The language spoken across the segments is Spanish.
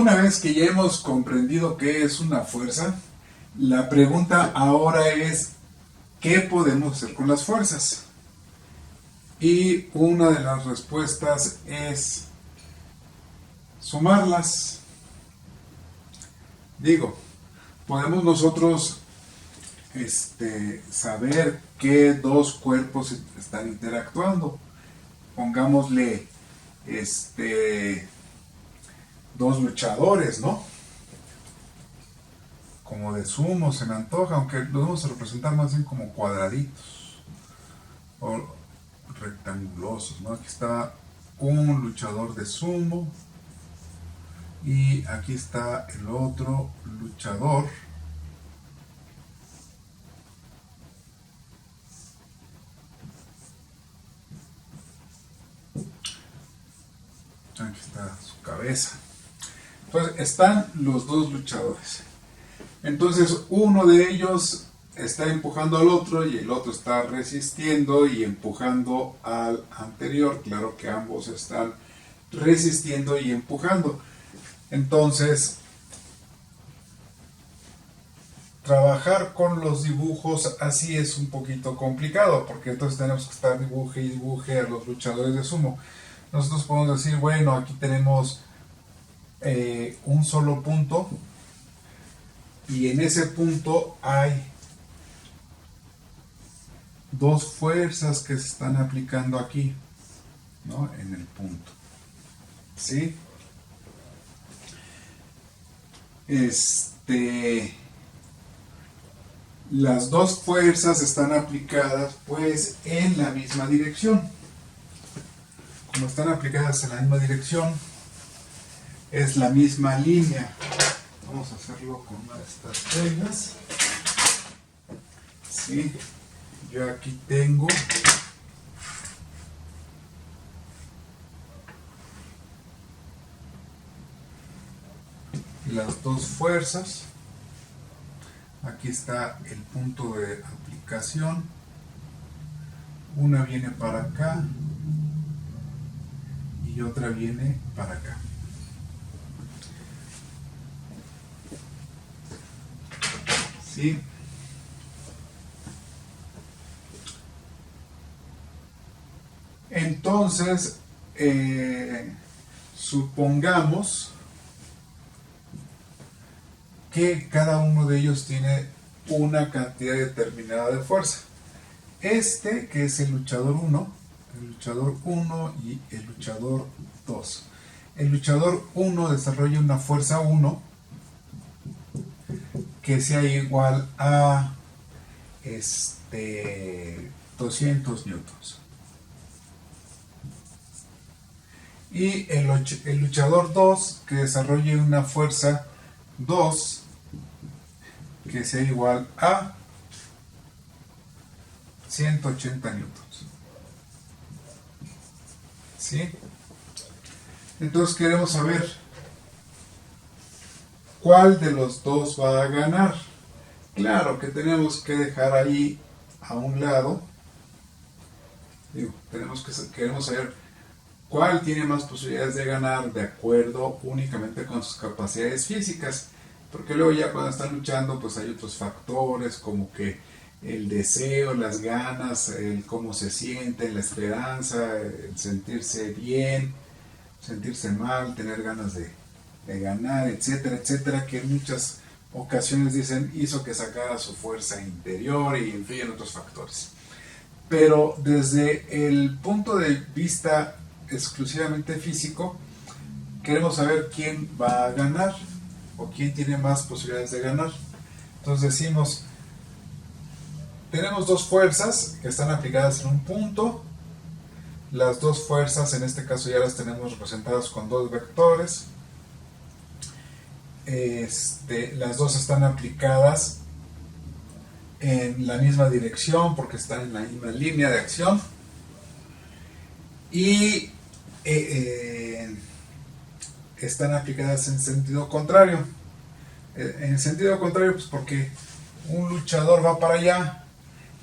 Una vez que ya hemos comprendido qué es una fuerza, la pregunta ahora es, ¿qué podemos hacer con las fuerzas? Y una de las respuestas es sumarlas. Digo, podemos nosotros saber qué dos cuerpos están interactuando. Pongámosle dos luchadores, ¿no? Como de sumo se me antoja, aunque lo vamos a representar más bien como cuadraditos o rectangulosos, ¿no? Aquí está un luchador de sumo y aquí está el otro luchador aquí está su cabeza. Entonces están los dos luchadores. Entonces uno de ellos está empujando al otro y el otro está resistiendo y empujando al anterior. Claro que ambos están resistiendo y empujando. Entonces, trabajar con los dibujos así es un poquito complicado, porque entonces tenemos que estar dibuje y dibuje a los luchadores de sumo. Nosotros podemos decir, bueno, aquí tenemos un solo punto y en ese punto hay dos fuerzas que se están aplicando aquí, ¿no? En el punto, ¿sí? Las dos fuerzas están aplicadas pues en la misma dirección. Como están aplicadas en la misma dirección, es la misma línea. Vamos a hacerlo con una de estas reglas. ¿Sí? Yo aquí tengo las dos fuerzas. Aquí está el punto de aplicación. Una viene para acá y otra viene para acá. ¿Sí? Entonces, supongamos que cada uno de ellos tiene una cantidad determinada de fuerza. Que es el luchador 1 y el luchador 2. El luchador 1 desarrolla una fuerza 1 que sea igual a 200 newtons. Y el luchador 2 que desarrolle una fuerza 2 que sea igual a 180 newtons. ¿Sí? Entonces queremos saber cuál de los dos va a ganar. Claro que tenemos que dejar ahí a un lado, queremos saber cuál tiene más posibilidades de ganar de acuerdo únicamente con sus capacidades físicas, porque luego ya cuando están luchando pues hay otros factores como que el deseo, las ganas, el cómo se sienten, la esperanza, el sentirse bien, sentirse mal, tener ganas de ganar, etcétera, etcétera, que en muchas ocasiones dicen hizo que sacara su fuerza interior y influyen otros factores. Pero desde el punto de vista exclusivamente físico, queremos saber quién va a ganar o quién tiene más posibilidades de ganar. Entonces decimos, tenemos dos fuerzas que están aplicadas en un punto. Las dos fuerzas, en este caso ya las tenemos representadas con dos vectores. Las dos están aplicadas en la misma dirección porque están en la misma línea de acción. Y están aplicadas en sentido contrario. En sentido contrario, pues porque un luchador va para allá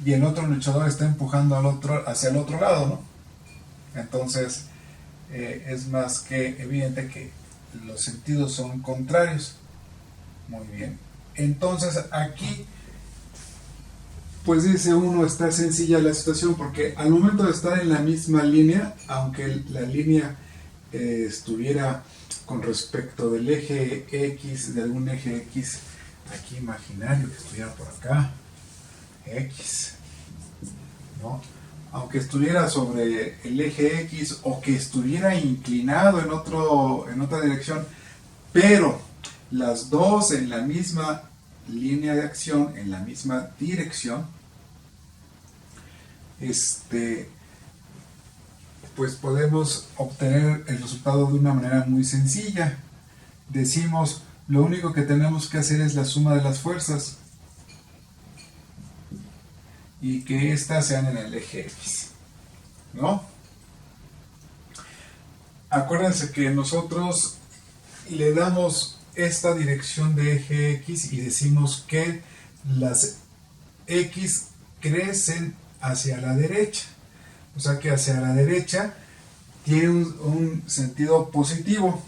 y el otro luchador está empujando al otro hacia el otro lado, ¿no? Entonces es más que evidente que los sentidos son contrarios. Muy bien. Entonces aquí, pues dice uno, está sencilla la situación, porque al momento de estar en la misma línea, aunque la línea estuviera con respecto del eje X, de algún eje X aquí imaginario que estuviera por acá, X, ¿no? Aunque estuviera sobre el eje X o que estuviera inclinado en otra dirección, pero las dos en la misma línea de acción, en la misma dirección, pues podemos obtener el resultado de una manera muy sencilla. Decimos, lo único que tenemos que hacer es la suma de las fuerzas y que éstas sean en el eje X, ¿no? Acuérdense que nosotros le damos esta dirección de eje X y decimos que las X crecen hacia la derecha. O sea que hacia la derecha tiene un sentido positivo.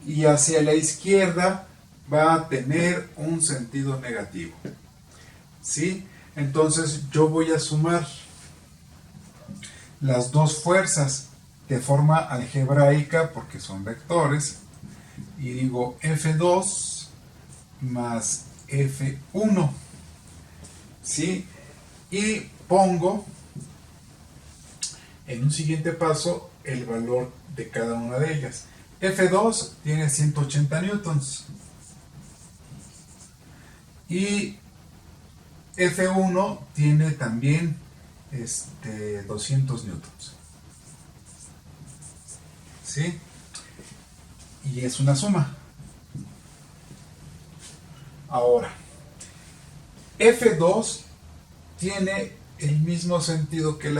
Y hacia la izquierda va a tener un sentido negativo. ¿Sí? Entonces yo voy a sumar las dos fuerzas de forma algebraica porque son vectores y digo F2 más F1, ¿sí? Y pongo en un siguiente paso el valor de cada una de ellas. F2 tiene 180 newtons y F1 tiene también 200 newtons, ¿sí? Y es una suma. Ahora, F2 tiene el mismo sentido que el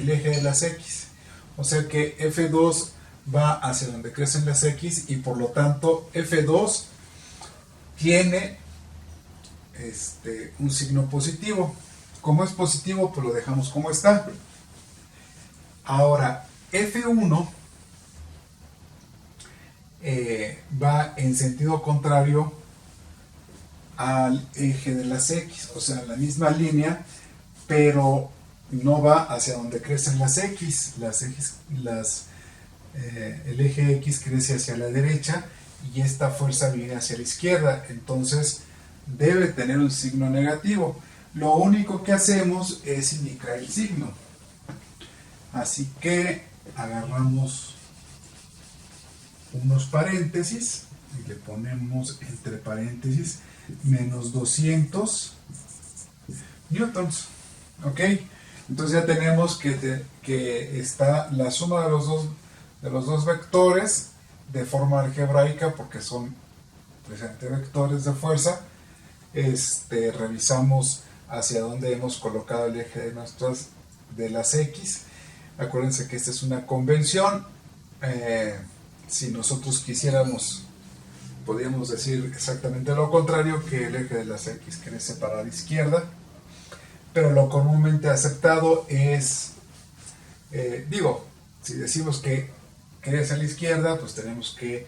eje de las X. O sea que F2 va hacia donde crecen las X y por lo tanto F2 tiene un signo positivo. Como es positivo, pues lo dejamos como está. Ahora, F1 va en sentido contrario al eje de las X, o sea, la misma línea, pero no va hacia donde crecen las X. El eje X crece hacia la derecha y esta fuerza viene hacia la izquierda, entonces debe tener un signo negativo. Lo único que hacemos es indicar el signo. Así que agarramos unos paréntesis y le ponemos entre paréntesis menos 200 newtons. ¿Ok? Entonces ya tenemos que está la suma de los dos vectores de forma algebraica porque son precisamente vectores de fuerza. Revisamos hacia dónde hemos colocado el eje de las X. Acuérdense que esta es una convención. Si nosotros quisiéramos, podríamos decir exactamente lo contrario, que el eje de las X crece para la izquierda, pero lo comúnmente aceptado es, si decimos que crece a la izquierda, pues tenemos que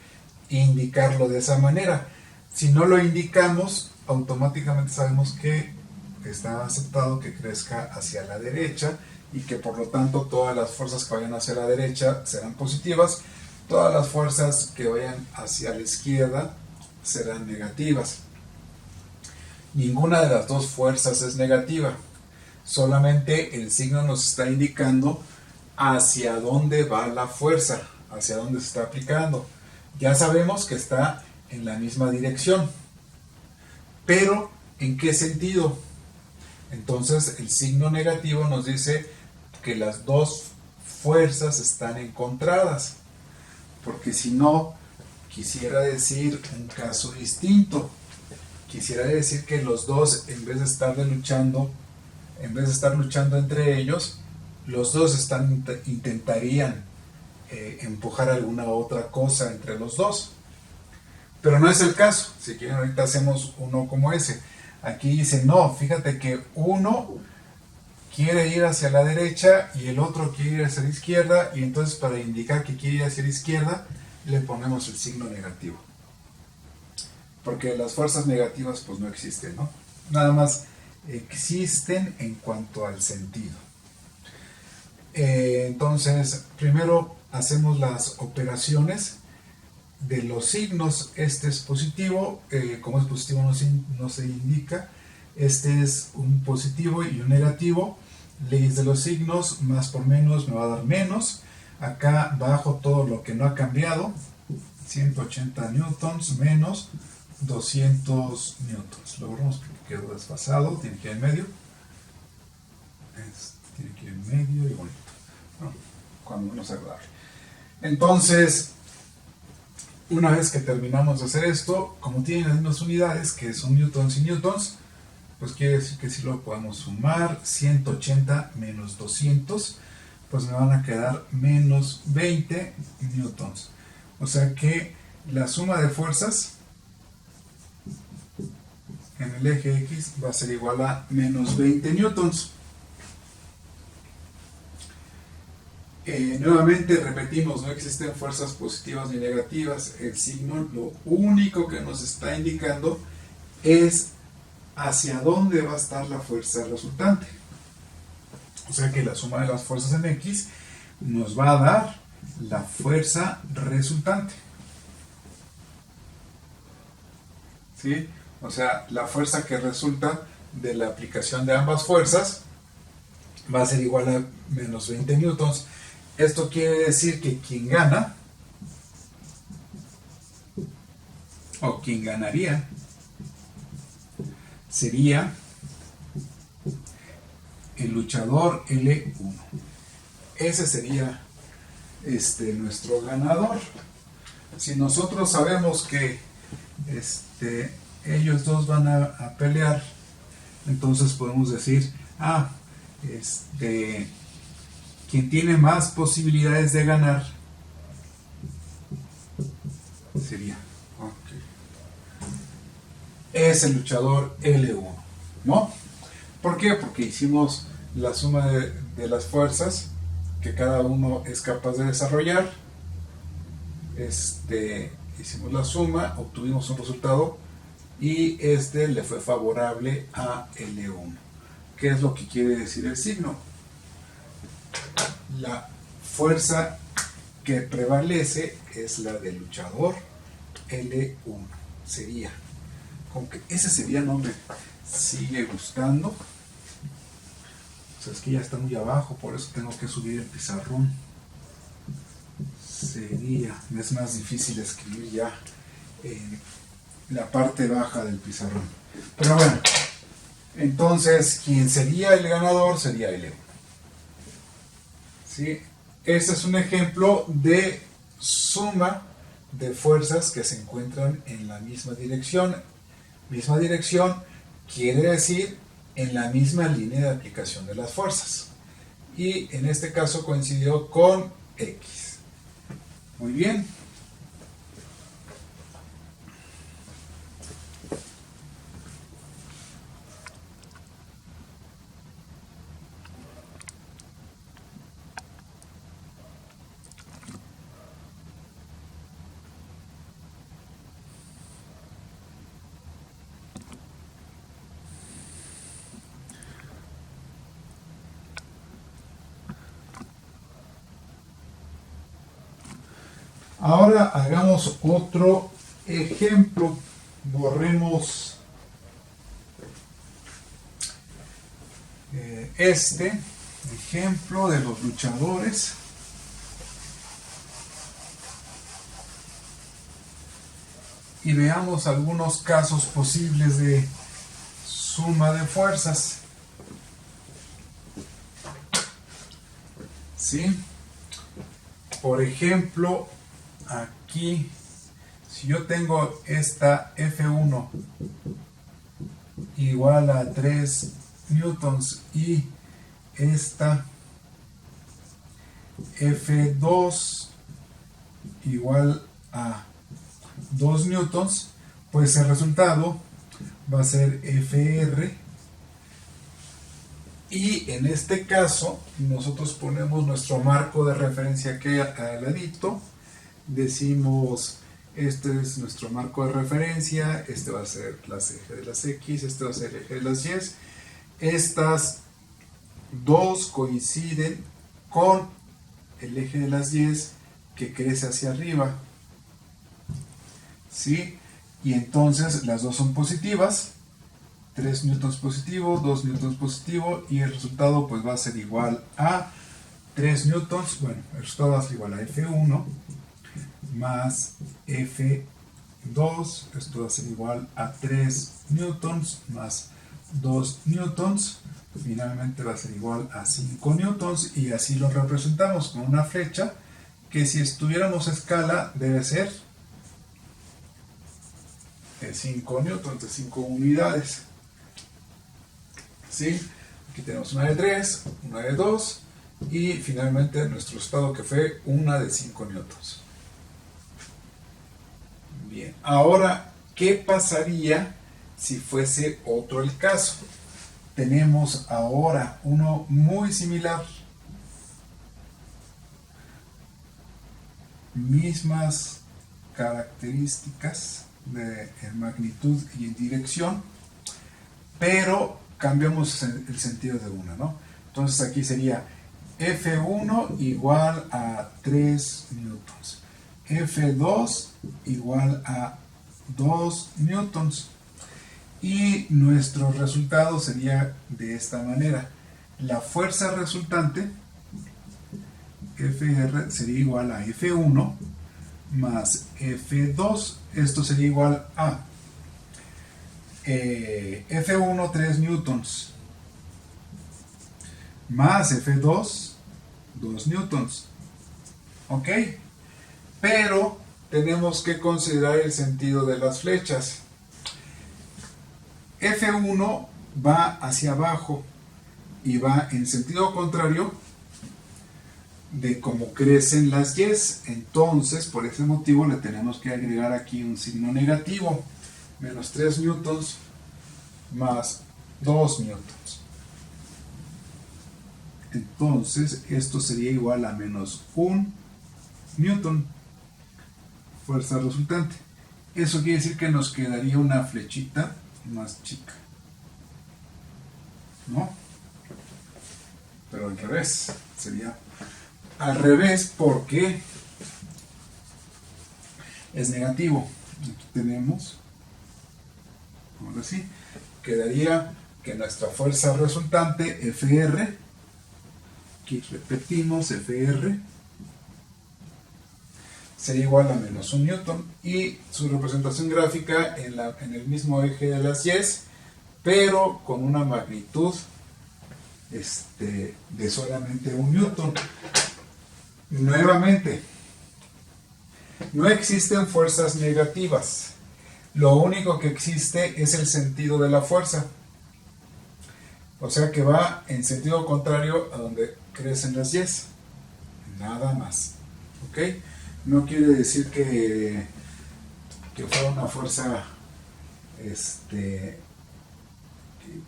indicarlo de esa manera. Si no lo indicamos, automáticamente sabemos que está aceptado que crezca hacia la derecha y que por lo tanto todas las fuerzas que vayan hacia la derecha serán positivas, todas las fuerzas que vayan hacia la izquierda serán negativas. Ninguna de las dos fuerzas es negativa, solamente el signo nos está indicando hacia dónde va la fuerza, hacia dónde se está aplicando. Ya sabemos que está en la misma dirección, pero ¿en qué sentido? Entonces el signo negativo nos dice que las dos fuerzas están encontradas, porque si no, quisiera decir un caso distinto. Quisiera decir que los dos, en vez de estar luchando entre ellos, los dos intentarían empujar alguna otra cosa entre los dos. Pero no es el caso. Si quieren, ahorita hacemos uno como ese. Aquí dice, no, fíjate que uno quiere ir hacia la derecha y el otro quiere ir hacia la izquierda, y entonces para indicar que quiere ir hacia la izquierda le ponemos el signo negativo, porque las fuerzas negativas pues no existen, ¿no? Nada más existen en cuanto al sentido. Entonces primero hacemos las operaciones de los signos. Este es positivo, como es positivo no se indica. Este es un positivo y un negativo. Leyes de los signos, más por menos me va a dar menos. Acá bajo todo lo que no ha cambiado, 180 newtons menos 200 newtons. Lo borramos porque quedó desfasado, tiene que ir en medio. Tiene que ir en medio y bonito. Bueno, cuando menos agradable. Entonces, una vez que terminamos de hacer esto, como tienen las mismas unidades, que son newtons y newtons, pues quiere decir que si lo podemos sumar. 180 menos 200, pues me van a quedar menos 20 newtons. O sea que la suma de fuerzas en el eje X va a ser igual a menos 20 newtons. Nuevamente repetimos, no existen fuerzas positivas ni negativas. El signo lo único que nos está indicando es hacia dónde va a estar la fuerza resultante. O sea que la suma de las fuerzas en X nos va a dar la fuerza resultante. ¿Sí? O sea, la fuerza que resulta de la aplicación de ambas fuerzas va a ser igual a menos 20 newtons. Esto quiere decir que quien gana, o quien ganaría, sería el luchador L1. Ese sería nuestro ganador. Si nosotros sabemos que ellos dos van a pelear, entonces podemos decir, quien tiene más posibilidades de ganar sería, es el luchador L1, ¿no? ¿Por qué? Porque hicimos la suma de las fuerzas que cada uno es capaz de desarrollar. Hicimos la suma, obtuvimos un resultado y le fue favorable a L1. ¿Qué es lo que quiere decir el signo? La fuerza que prevalece es la del luchador L1. Sería, aunque ese sería, no me sigue gustando. O sea, es que ya está muy abajo, por eso tengo que subir el pizarrón. Sería, es más difícil escribir ya en la parte baja del pizarrón. Pero bueno, entonces quien sería el ganador sería L1. ¿Sí? Este es un ejemplo de suma de fuerzas que se encuentran en la misma dirección. Misma dirección quiere decir en la misma línea de aplicación de las fuerzas. Y en este caso coincidió con X. Muy bien. Ahora hagamos otro ejemplo. Borremos este ejemplo de los luchadores. Y veamos algunos casos posibles de suma de fuerzas. ¿Sí? Por ejemplo, aquí, si yo tengo esta F1 igual a 3 newtons y esta F2 igual a 2 newtons, pues el resultado va a ser FR Y en este caso, nosotros ponemos nuestro marco de referencia aquí al ladito. Decimos, este es nuestro marco de referencia, este va a ser el eje de las X, este va a ser el eje de las Y. Estas dos coinciden con el eje de las Y que crece hacia arriba. ¿Sí? Y entonces las dos son positivas. 3 newtons positivo, 2 newtons positivo, y el resultado pues va a ser igual a 3 newtons. Bueno, el resultado va a ser igual a F1 más F2. Esto va a ser igual a 3 newtons más 2 newtons. Finalmente va a ser igual a 5 newtons, y así lo representamos con una flecha que, si estuviéramos a escala, debe ser de 5 newtons, de 5 unidades. ¿Sí? Aquí tenemos una de 3, una de 2, y finalmente nuestro resultado, que fue una de 5 newtons. Bien, ahora, ¿qué pasaría si fuese otro el caso? Tenemos ahora uno muy similar. Mismas características de magnitud y en dirección, pero cambiamos el sentido de una, ¿no? Entonces aquí sería F1 igual a 3 newtons, F2 igual a 2 newtons, y nuestro resultado sería de esta manera. La fuerza resultante, Fr, sería igual a F1 más F2. Esto sería igual a F1, 3 newtons, más F2, 2 newtons. ¿Ok? Pero tenemos que considerar el sentido de las flechas. F1 va hacia abajo y va en sentido contrario de cómo crecen las Y. Entonces, por ese motivo, le tenemos que agregar aquí un signo negativo. Menos 3 newtons más 2 newtons. Entonces, esto sería igual a menos 1 newton, fuerza resultante. Eso quiere decir que nos quedaría una flechita más chica, ¿no? Pero al revés, sería al revés, porque es negativo. Aquí tenemos, ahora sí, quedaría que nuestra fuerza resultante, Fr, aquí repetimos, Fr, sería igual a menos 1 newton, y su representación gráfica en el mismo eje de las Y, pero con una magnitud de solamente 1 newton. Nuevamente, no existen fuerzas negativas. Lo único que existe es el sentido de la fuerza. O sea que va en sentido contrario a donde crecen las Y. Nada más. ¿Ok? No quiere decir que fuera una fuerza, que,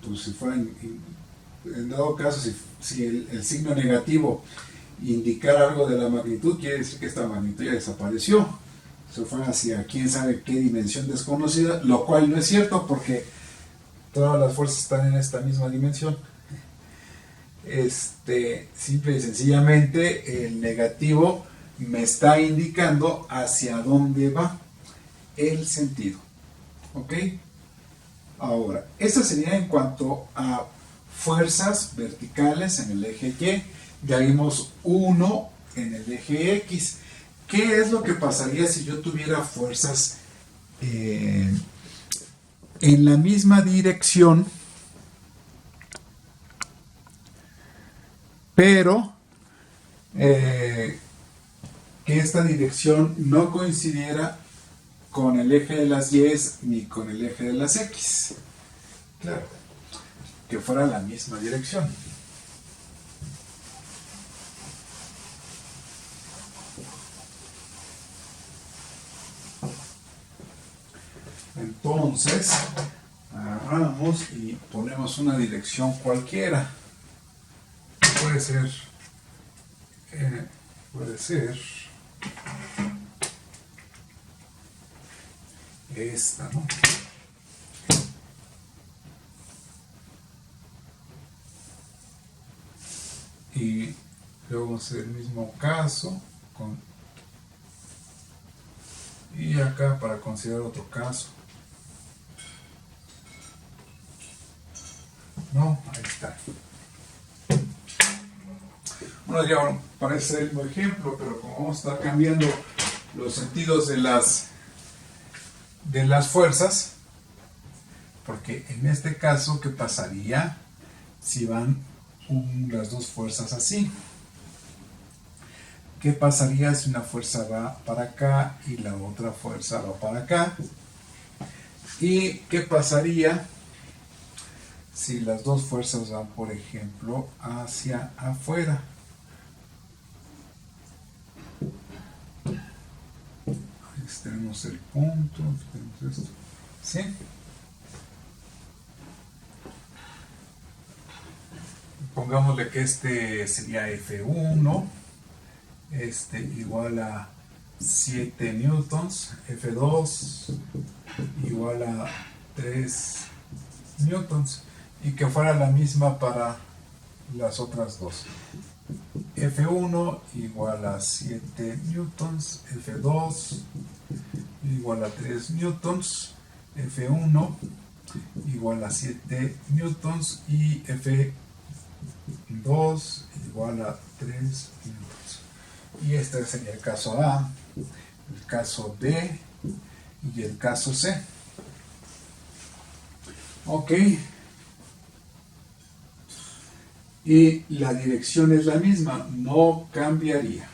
pues, si fuera en dado caso, si el signo negativo indicara algo de la magnitud, quiere decir que esta magnitud ya desapareció. Se fue hacia quién sabe qué dimensión desconocida, lo cual no es cierto, porque todas las fuerzas están en esta misma dimensión. Simple y sencillamente, el negativo me está indicando hacia dónde va el sentido. ¿Ok? Ahora, esto sería en cuanto a fuerzas verticales en el eje Y. Ya vimos 1 en el eje X. ¿Qué es lo que pasaría si yo tuviera fuerzas en la misma dirección, pero que esta dirección no coincidiera con el eje de las Y ni con el eje de las X? Claro, que fuera la misma dirección. Entonces, agarramos y ponemos una dirección cualquiera. puede ser esta, ¿no? Y luego vamos a hacer el mismo caso y acá para considerar otro caso. No, ahí está. Bueno, ya parece el mismo ejemplo, pero como vamos a estar cambiando los sentidos de las fuerzas, porque en este caso, ¿qué pasaría si van las dos fuerzas así? ¿Qué pasaría si una fuerza va para acá y la otra fuerza va para acá? ¿Y qué pasaría si las dos fuerzas van, por ejemplo, hacia afuera? Tenemos el punto, tenemos esto, ¿sí? Pongámosle que este sería F1, igual a 7 newtons, F2 igual a 3 newtons, y que fuera la misma para las otras dos. F1 igual a 7 newtons, F2 igual a 3 newtons, F1 igual a 7 newtons y F2 igual a 3 newtons. Y este sería el caso A, el caso B y el caso C. Ok. Y la dirección es la misma, no cambiaría.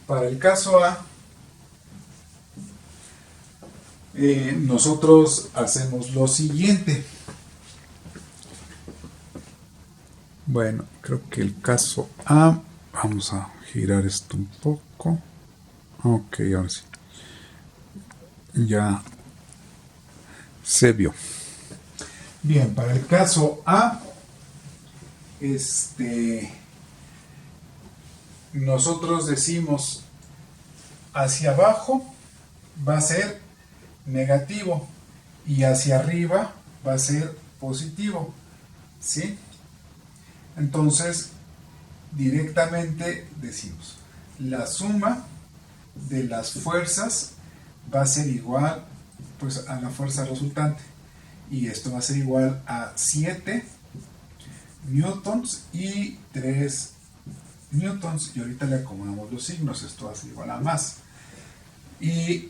Para el caso A, nosotros hacemos lo siguiente. Bueno, creo que el caso A, vamos a girar esto un poco. Ok, ahora sí. Ya se vio. Bien, para el caso A, nosotros decimos hacia abajo va a ser negativo y hacia arriba va a ser positivo, ¿sí? Entonces, directamente decimos, la suma de las fuerzas va a ser igual, pues, a la fuerza resultante. Y esto va a ser igual a 7 newtons y 3 newtons. Y ahorita le acomodamos los signos, esto va a ser igual a más. Y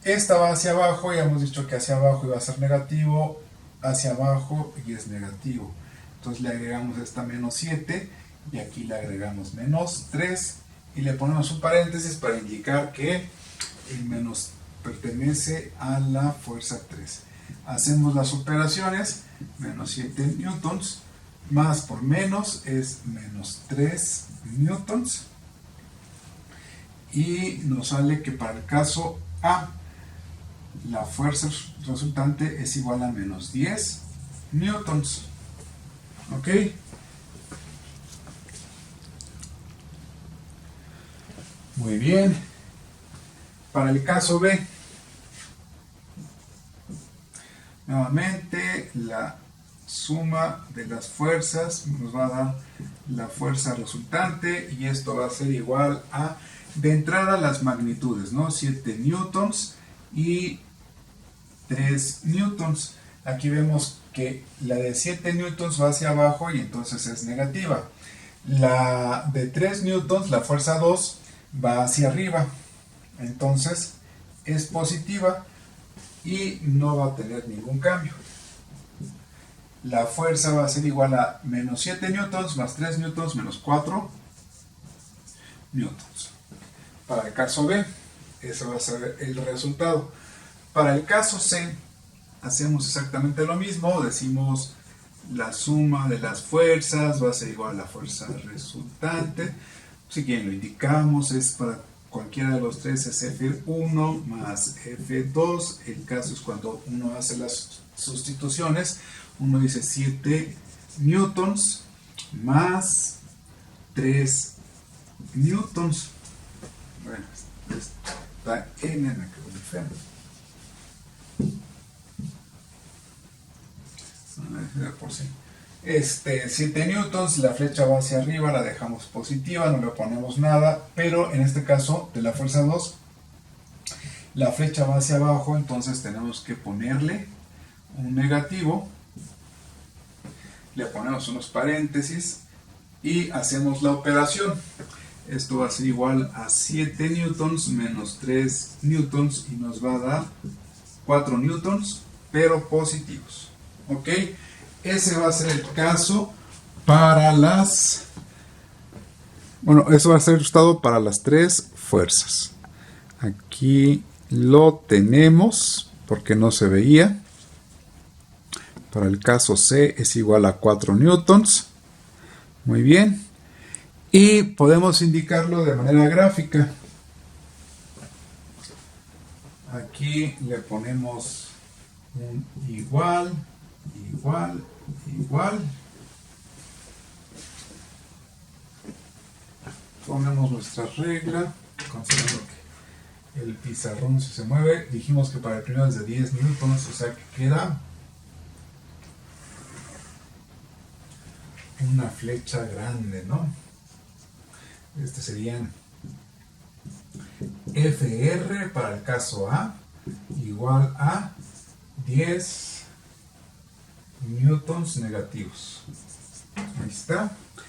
esta va hacia abajo, ya hemos dicho que hacia abajo iba a ser negativo, hacia abajo y es negativo. Entonces le agregamos esta menos 7 y aquí le agregamos menos 3 y le ponemos un paréntesis para indicar que el menos pertenece a la fuerza 3. Hacemos las operaciones, menos 7 newtons, más por menos es menos 3 newtons, y nos sale que para el caso A, la fuerza resultante es igual a menos 10 newtons. ¿Ok? Muy bien. Para el caso B, nuevamente la suma de las fuerzas nos va a dar la fuerza resultante y esto va a ser igual a, de entrada, las magnitudes, ¿no? 7 newtons y 3 newtons. Aquí vemos que la de 7 newtons va hacia abajo y entonces es negativa. La de 3 newtons, la fuerza 2, va hacia arriba, entonces es positiva y no va a tener ningún cambio. La fuerza va a ser igual a menos 7 newtons más 3 newtons menos 4 newtons. Para el caso B, ese va a ser el resultado. Para el caso C, hacemos exactamente lo mismo, decimos la suma de las fuerzas va a ser igual a la fuerza resultante. Si bien lo indicamos, es para cualquiera de los tres, es F1 más F2. El caso es cuando uno hace las sustituciones, uno dice 7 newtons más 3 newtons. Bueno, está n, me quedó muy feo. Por sí. 7 newtons, la flecha va hacia arriba, la dejamos positiva, no le ponemos nada, pero en este caso de la fuerza 2, la flecha va hacia abajo, entonces tenemos que ponerle un negativo, le ponemos unos paréntesis y hacemos la operación. Esto va a ser igual a 7 newtons menos 3 newtons y nos va a dar 4 newtons, pero positivos. ¿Ok? Ese va a ser el caso para las... Bueno, eso va a ser ajustado para las 3 fuerzas. Aquí lo tenemos porque no se veía. Para el caso C es igual a 4 newtons. Muy bien. Y podemos indicarlo de manera gráfica. Aquí le ponemos un igual, igual, igual. Ponemos nuestra regla, considerando que el pizarrón si se mueve. Dijimos que para el primero es de 10 newtons, o sea que queda una flecha grande, ¿no? Este serían FR para el caso A igual a 10 newtons negativos. Ahí está.